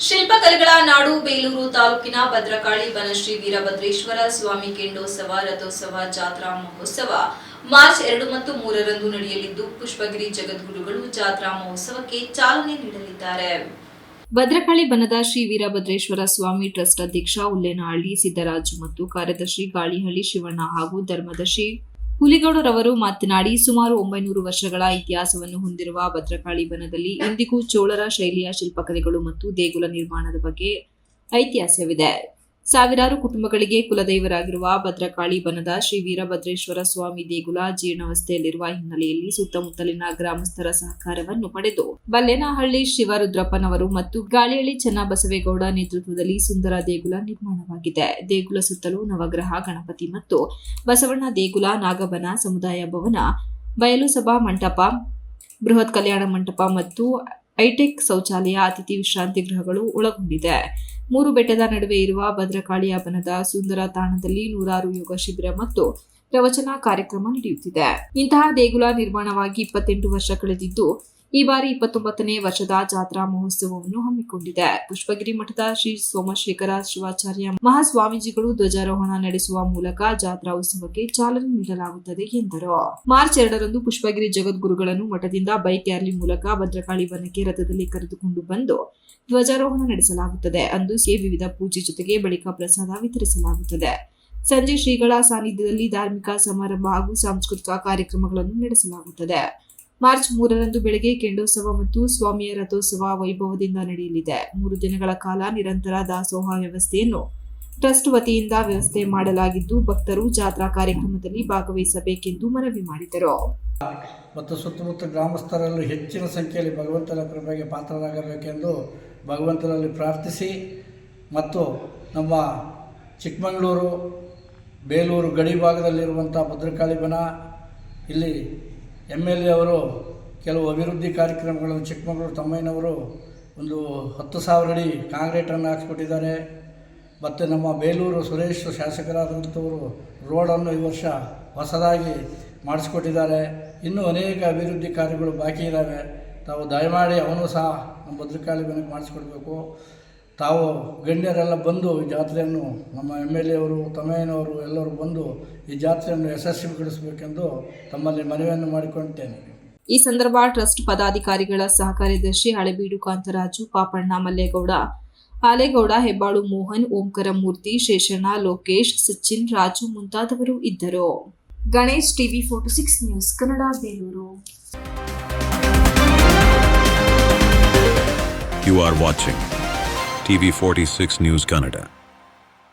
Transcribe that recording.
ಶಿಲ್ಪಕಲೆಗಳ ನಾಡು ಬೇಲೂರು ತಾಲೂಕಿನ ಭದ್ರಕಾಳಿ ಬನಶ್ರೀ ವೀರಭದ್ರೇಶ್ವರ ಸ್ವಾಮಿ ಕೆಂಡೋತ್ಸವ ರಥೋತ್ಸವ ಜಾತ್ರಾ ಮಹೋತ್ಸವ ಮಾರ್ಚ್ 2 ಮತ್ತು 3ರಂದು ನಡೆಯಲಿದ್ದು ಪುಷ್ಪಗಿರಿ ಜಗದ್ಗುರುಗಳು ಜಾತ್ರಾ ಮಹೋತ್ಸವಕ್ಕೆ ಚಾಲನೆ ನೀಡಲಿದ್ದಾರೆ. ಭದ್ರಕಾಳಿ ಬನದ ಶ್ರೀ ವೀರಭದ್ರೇಶ್ವರ ಸ್ವಾಮಿ ಟ್ರಸ್ಟ್ ಅಧ್ಯಕ್ಷ ಉಲ್ಲೇನಹಳ್ಳಿ ಸಿದ್ದರಾಜು ಮತ್ತು ಕಾರ್ಯದರ್ಶಿ ಗಾಳಿಹಳ್ಳಿ ಶಿವಣ್ಣ ಹಾಗೂ ಧರ್ಮದರ್ಶಿ ಹುಲಿಗೌಡರವರು ಮಾತನಾಡಿ, ಸುಮಾರು 900 ವರ್ಷಗಳ ಇತಿಹಾಸವನ್ನು ಹೊಂದಿರುವ ಭದ್ರಕಾಳಿ ಬನದಲ್ಲಿ ಇಂದಿಗೂ ಚೋಳರ ಶೈಲಿಯ ಶಿಲ್ಪಕಲೆಗಳು ಮತ್ತು ದೇಗುಲ ನಿರ್ಮಾಣದ ಬಗ್ಗೆ ಐತಿಹ್ಯವಿದೆ. ಸಾವಿರಾರು ಕುಟುಂಬಗಳಿಗೆ ಕುಲದೈವರಾಗಿರುವ ಭದ್ರಕಾಳಿ ಬನದ ಶ್ರೀ ವೀರಭದ್ರೇಶ್ವರ ಸ್ವಾಮಿ ದೇಗುಲ ಜೀರ್ಣಾವಸ್ಥೆಯಲ್ಲಿರುವ ಹಿನ್ನೆಲೆಯಲ್ಲಿ ಸುತ್ತಮುತ್ತಲಿನ ಗ್ರಾಮಸ್ಥರ ಸಹಕಾರವನ್ನು ಪಡೆದು ಬಲ್ಲೇನಹಳ್ಳಿ ಶಿವರುದ್ರಪ್ಪನವರು ಮತ್ತು ಗಾಳಿಹಳ್ಳಿ ಚನ್ನಬಸವೇಗೌಡ ನೇತೃತ್ವದಲ್ಲಿ ಸುಂದರ ದೇಗುಲ ನಿರ್ಮಾಣವಾಗಿದೆ. ದೇಗುಲ ಸುತ್ತಲೂ ನವಗ್ರಹ ಗಣಪತಿ ಮತ್ತು ಬಸವಣ್ಣ ದೇಗುಲ, ನಾಗಬನ, ಸಮುದಾಯ ಭವನ, ಬಯಲು ಸಭಾ ಮಂಟಪ, ಬೃಹತ್ ಕಲ್ಯಾಣ ಮಂಟಪ ಮತ್ತು ಹೈಟೆಕ್ ಶೌಚಾಲಯ, ಅತಿಥಿ ವಿಶ್ರಾಂತಿ ಗೃಹಗಳು ಒಳಗೊಂಡಿದೆ. 3 ಬೆಟ್ಟದ ನಡುವೆ ಇರುವ ಭದ್ರಕಾಳಿಯ ಬನದ ಸುಂದರ ತಾಣದಲ್ಲಿ ನೂರಾರು ಯೋಗ ಶಿಬಿರ ಮತ್ತು ಪ್ರವಚನ ಕಾರ್ಯಕ್ರಮ ನಡೆಯುತ್ತಿದೆ. ಇಂತಹ ದೇಗುಲ ನಿರ್ಮಾಣವಾಗಿ 28 ವರ್ಷ ಕಳೆದಿದ್ದು, ಈ ಬಾರಿ 29ನೇ ವರ್ಷದ ಜಾತ್ರಾ ಮಹೋತ್ಸವವನ್ನು ಹಮ್ಮಿಕೊಂಡಿದೆ. ಪುಷ್ಪಗಿರಿ ಮಠದ ಶ್ರೀ ಸೋಮಶೇಖರ ಶಿವಾಚಾರ್ಯ ಮಹಾಸ್ವಾಮೀಜಿಗಳು ಧ್ವಜಾರೋಹಣ ನಡೆಸುವ ಮೂಲಕ ಜಾತ್ರಾ ಉತ್ಸವಕ್ಕೆ ಚಾಲನೆ ನೀಡಲಾಗುತ್ತದೆ ಎಂದರು. ಮಾರ್ಚ್ 2ರಂದು ಪುಷ್ಪಗಿರಿ ಜಗದ್ಗುರುಗಳನ್ನು ಮಠದಿಂದ ಬೈಕ್ ರ್ಯಾಲಿ ಮೂಲಕ ಭದ್ರಕಾಳಿ ವನಕ್ಕೆ ರಥದಲ್ಲಿ ಕರೆದುಕೊಂಡು ಬಂದು ಧ್ವಜಾರೋಹಣ ನಡೆಸಲಾಗುತ್ತದೆ. ಅಂದು ವಿವಿಧ ಪೂಜೆ ಜೊತೆಗೆ ಬಳಿಕ ಪ್ರಸಾದ ವಿತರಿಸಲಾಗುತ್ತದೆ. ಸಂಜೆ ಶ್ರೀಗಳ ಸಾನ್ನಿಧ್ಯದಲ್ಲಿ ಧಾರ್ಮಿಕ ಸಮಾರಂಭ ಹಾಗೂ ಸಾಂಸ್ಕೃತಿಕ ಕಾರ್ಯಕ್ರಮಗಳನ್ನು ನಡೆಸಲಾಗುತ್ತದೆ. ಮಾರ್ಚ್ 3ರಂದು ಬೆಳಗ್ಗೆ ಕೆಂಡೋತ್ಸವ ಮತ್ತು ಸ್ವಾಮಿಯ ರಥೋತ್ಸವ ವೈಭವದಿಂದ ನಡೆಯಲಿದೆ. 3 ದಿನಗಳ ಕಾಲ ನಿರಂತರ ದಾಸೋಹ ವ್ಯವಸ್ಥೆಯನ್ನು ಟ್ರಸ್ಟ್ ವತಿಯಿಂದ ವ್ಯವಸ್ಥೆ ಮಾಡಲಾಗಿದ್ದು, ಭಕ್ತರು ಜಾತ್ರಾ ಕಾರ್ಯಕ್ರಮದಲ್ಲಿ ಭಾಗವಹಿಸಬೇಕೆಂದು ಮನವಿ ಮಾಡಿದರು. ಮತ್ತು ಸುತ್ತಮುತ್ತ ಗ್ರಾಮಸ್ಥರಲ್ಲೂ ಹೆಚ್ಚಿನ ಸಂಖ್ಯೆಯಲ್ಲಿ ಭಗವಂತನ ಕೃಪೆಗೆ ಪಾತ್ರರಾಗಬೇಕೆಂದು ಭಗವಂತನಲ್ಲಿ ಪ್ರಾರ್ಥಿಸಿ ಮತ್ತು ನಮ್ಮ ಚಿಕ್ಕಮಗಳೂರು ಬೇಲೂರು ಗಡಿ ಭಾಗದಲ್ಲಿರುವಂಥ ಭದ್ರಕಾಳಿ ಬನ ಇಲ್ಲಿ MLA ಅವರು ಕೆಲವು ಅಭಿವೃದ್ಧಿ ಕಾರ್ಯಕ್ರಮಗಳನ್ನು ಚಿಕ್ಕಮಗಳೂರು ತಮ್ಮಯ್ಯನವರು ಒಂದು 10,000 ಅಡಿ ಕಾಂಕ್ರೀಟನ್ನು ಹಾಕಿಸ್ಕೊಟ್ಟಿದ್ದಾರೆ. ಮತ್ತು ನಮ್ಮ ಬೇಲೂರು ಸುರೇಶ್ ಶಾಸಕರಾದಂಥವರು ರೋಡನ್ನು ಈ ವರ್ಷ ಹೊಸದಾಗಿ ಮಾಡಿಸ್ಕೊಟ್ಟಿದ್ದಾರೆ. ಇನ್ನೂ ಅನೇಕ ಅಭಿವೃದ್ಧಿ ಕಾರ್ಯಗಳು ಬಾಕಿ ಇದ್ದಾವೆ. ತಾವು ದಯಮಾಡಿ ಅವನು ಸಹ ನಮ್ಮ ಭದ್ರಕಾಳಿ ಬನಕ್ಕೆ ಮಾಡಿಸ್ಕೊಡ್ಬೇಕು. ತಾವು ಗಣ್ಯರೆಲ್ಲ ಬಂದು ಈ ಜಾತ್ರೆಯನ್ನು ನಮ್ಮ MLA ಅವರು ತಮ್ಮಯ್ಯನವರು ಎಲ್ಲರೂ ಬಂದು ಈ ಜಾತ್ರೆಯನ್ನು ಯಶಸ್ವಿಗೊಳಿಸಬೇಕೆಂದು ತಮ್ಮಲ್ಲಿ ಮನವಿಯನ್ನು ಮಾಡಿಕೊಳ್ಳುತ್ತೇನೆ. ಈ ಸಂದರ್ಭ ಟ್ರಸ್ಟ್ ಪದಾಧಿಕಾರಿಗಳ ಸಹ ಕಾರ್ಯದರ್ಶಿ ಹಳೆಬೀಡು ಕಾಂತರಾಜು, ಪಾಪಣ್ಣ, ಮಲ್ಲೇಗೌಡ, ಆಲೇಗೌಡ, ಹೆಬ್ಬಾಳು ಮೋಹನ್, ಓಂಕಾರ ಮೂರ್ತಿ, ಶೇಷಣ್ಣ, ಲೋಕೇಶ್, ಸಚಿನ್, ರಾಜು ಮುಂತಾದವರು ಇದ್ದರು. Ganesh, TV 46 news Kannada, Belur. You are watching TV 46 News Kannada.